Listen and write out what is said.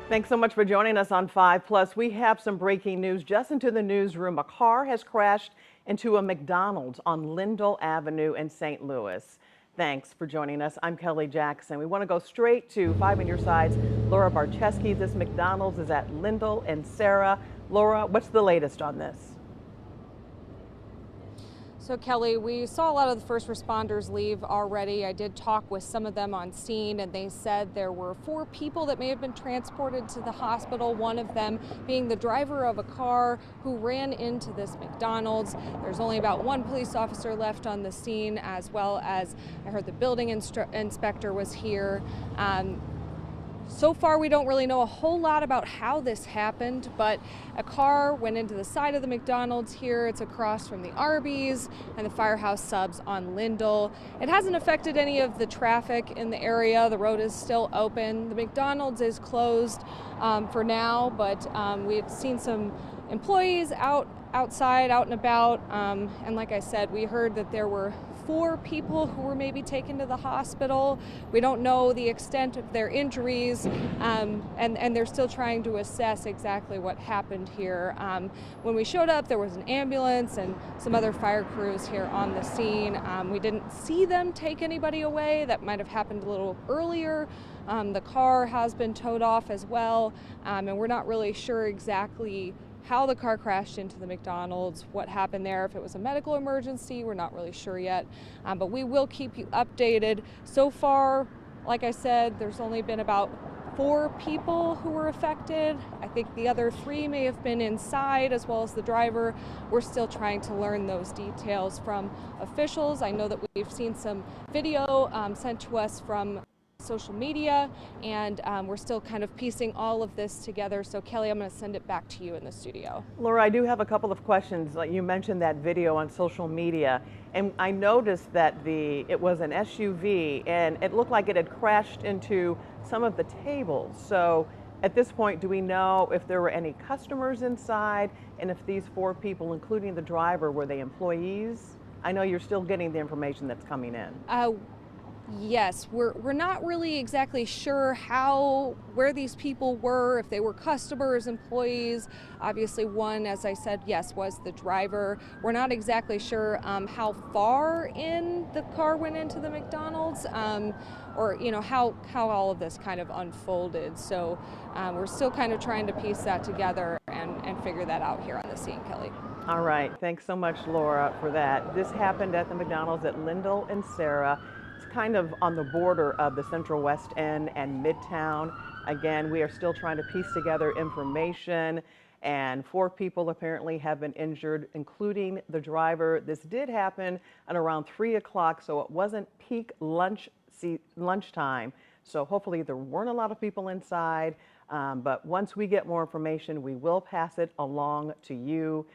Thanks so much for joining us on 5 Plus. We have some breaking news just into the newsroom. A car has crashed into a McDonald's on Lindell Avenue in St. Louis. Thanks for joining us. I'm Kelly Jackson. We want to go straight to 5 on Your Side's Laura Barcheski. This McDonald's is at Lindell and Sarah. Laura, what's the latest on this? So Kelly, we saw a lot of the first responders leave already. I did talk with some of them on scene, and they said there were 4 people that may have been transported to the hospital, one of them being the driver of a car who ran into this McDonald's. There's only about 1 police officer left on the scene, as well as I heard the building inspector was here. So far, we don't really know a whole lot about how this happened, but a car went into the side of the McDonald's here. It's across from the Arby's and the Firehouse Subs on Lindell. It hasn't affected any of the traffic in the area. The road is still open. The McDonald's is closed for now, but we had seen some employees outside, out and about, and like I said, we heard that there were 4 people who were maybe taken to the hospital. We don't know the extent of their injuries, and they're still trying to assess exactly what happened here. When we showed up, there was an ambulance and some other fire crews here on the scene. We didn't see them take anybody away. That might have happened a little earlier. The car has been towed off as well, and we're not really sure exactly how the car crashed into the McDonald's, what happened there, if it was a medical emergency, we're not really sure yet, but we will keep you updated. So far, like I said, there's only been about 4 people who were affected. I think the other 3 may have been inside, as well as the driver. We're still trying to learn those details from officials. I know that we've seen some video sent to us from social media, and we're still kind of piecing all of this together. So Kelly, I'm going to send it back to you in the studio. Laura, I do have a couple of questions. Like you mentioned that video on social media, and I noticed that it was an SUV, and it looked like it had crashed into some of the tables. So at this point, do we know if there were any customers inside, and if these 4 people, including the driver, were they employees? I know you're still getting the information that's coming in. Yes, we're not really exactly sure where these people were, if they were customers, employees. Obviously one, as I said, yes, was the driver. We're not exactly sure how far in the car went into the McDonald's, or how all of this kind of unfolded. So we're still kind of trying to piece that together and figure that out here on the scene, Kelly. All right, thanks so much, Laura, for that. This happened at the McDonald's at Lindell and Sarah. It's kind of on the border of the Central West End and Midtown. Again, we are still trying to piece together information, and 4 people apparently have been injured, including the This did happen at around 3 o'clock, so it wasn't peak lunchtime. So hopefully there weren't a lot of people inside, but once we get more information, we will pass it along to you.